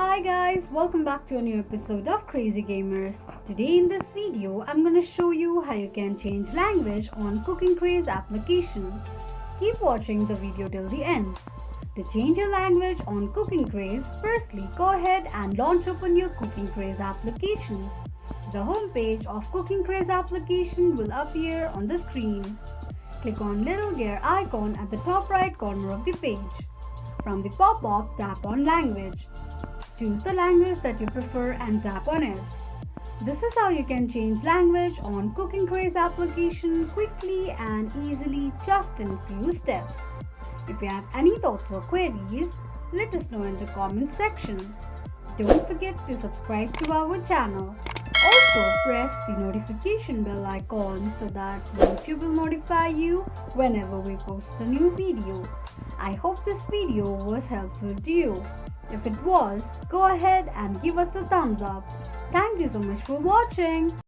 Hi guys, welcome back to a new episode of Crazy Gamers. Today in this video, I'm gonna show you how you can change language on Cooking Craze application. Keep watching the video till the end. To change your language on Cooking Craze, firstly go ahead and launch open your Cooking Craze application. The home page of Cooking Craze application will appear on the screen. Click on little gear icon at the top right corner of the page. From the pop-up, tap on language. Choose the language that you prefer and tap on it. This is how you can change language on Cooking Craze application quickly and easily just in few steps. If you have any thoughts or queries, let us know in the comment section. Don't forget to subscribe to our channel. Also press the notification bell icon so that YouTube will notify you whenever we post a new video. I hope this video was helpful to you. If it was, go ahead and give us a thumbs up. Thank you so much for watching.